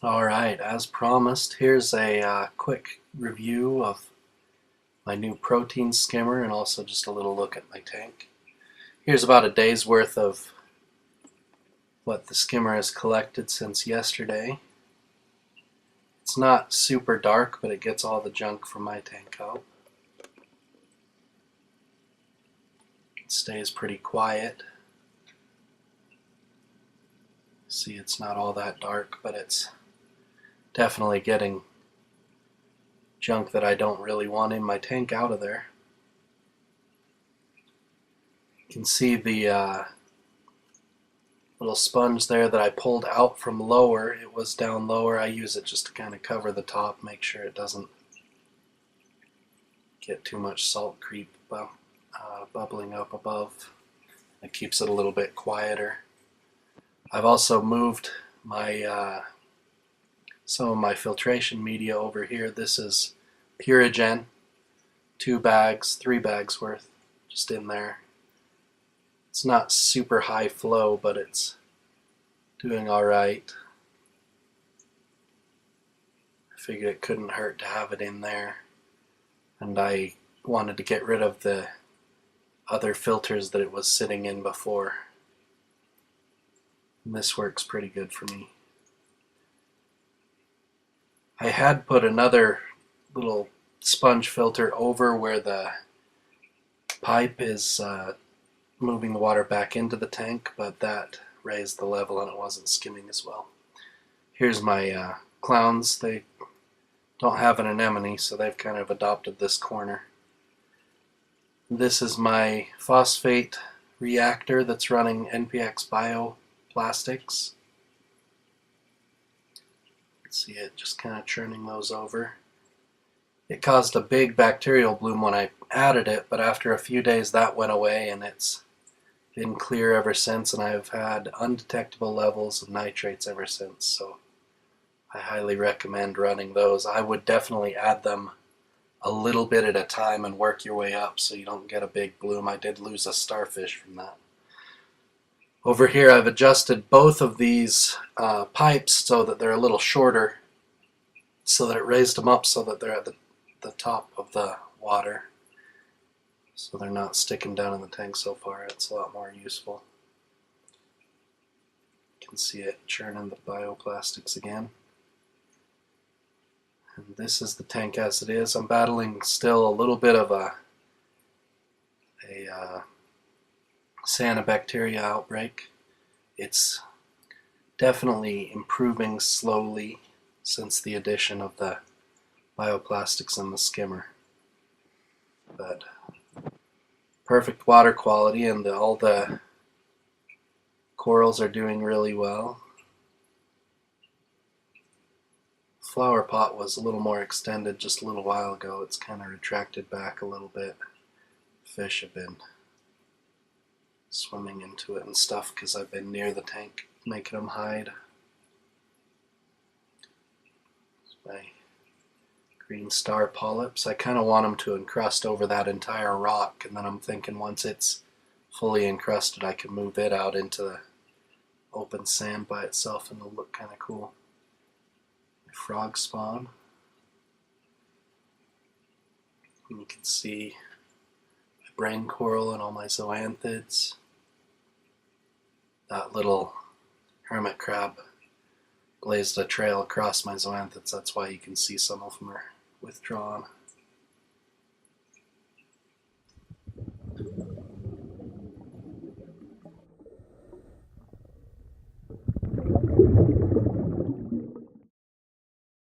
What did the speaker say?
Alright, as promised, here's a quick review of my new protein skimmer and also just a little look at my tank. Here's about a day's worth of what the skimmer has collected since yesterday. It's not super dark, but it gets all the junk from my tank out. It stays pretty quiet. See, it's not all that dark, but it's definitely getting junk that I don't really want in my tank out of there. You can see the little sponge there that I pulled out from lower. It was down lower. I use it just to kind of cover the top, make sure it doesn't get too much salt creep bubbling up above. It keeps it a little bit quieter. I've also moved my some of my filtration media over here. This is Purigen, 2 bags, 3 bags worth, just in there. It's not super high flow, but it's doing alright. I figured it couldn't hurt to have it in there. And I wanted to get rid of the other filters that it was sitting in before. And this works pretty good for me. I had put another little sponge filter over where the pipe is moving the water back into the tank, but that raised the level and it wasn't skimming as well. Here's my clowns. They don't have an anemone, so they've kind of adopted this corner. This is my phosphate reactor that's running NPX bioplastics. See it just kind of churning those over. It caused a big bacterial bloom when I added it, but after a few days that went away and it's been clear ever since, and I've had undetectable levels of nitrates ever since, so I highly recommend running those. I would definitely add them a little bit at a time and work your way up so you don't get a big bloom. I did lose a starfish from that. Over here I've adjusted both of these pipes so that they're a little shorter, so that it raised them up so that they're at the top of the water, so they're not sticking down in the tank so far. It's a lot more useful. You can see it churning the bioplastics again. And this is the tank as it is. I'm battling still a little bit of a cyanobacteria outbreak. It's definitely improving slowly since the addition of the bioplastics in the skimmer. But perfect water quality, and all the corals are doing really well. Flower pot was a little more extended just a little while ago. It's kind of retracted back a little bit. Fish have been swimming into it and stuff because I've been near the tank making them hide. My green star polyps. I kind of want them to encrust over that entire rock, and then I'm thinking once it's fully encrusted I can move it out into the open sand by itself and it'll look kind of cool. My frog spawn. And you can see my brain coral and all my zoanthids. That little hermit crab blazed a trail across my zoanthids. That's why you can see some of them are withdrawn.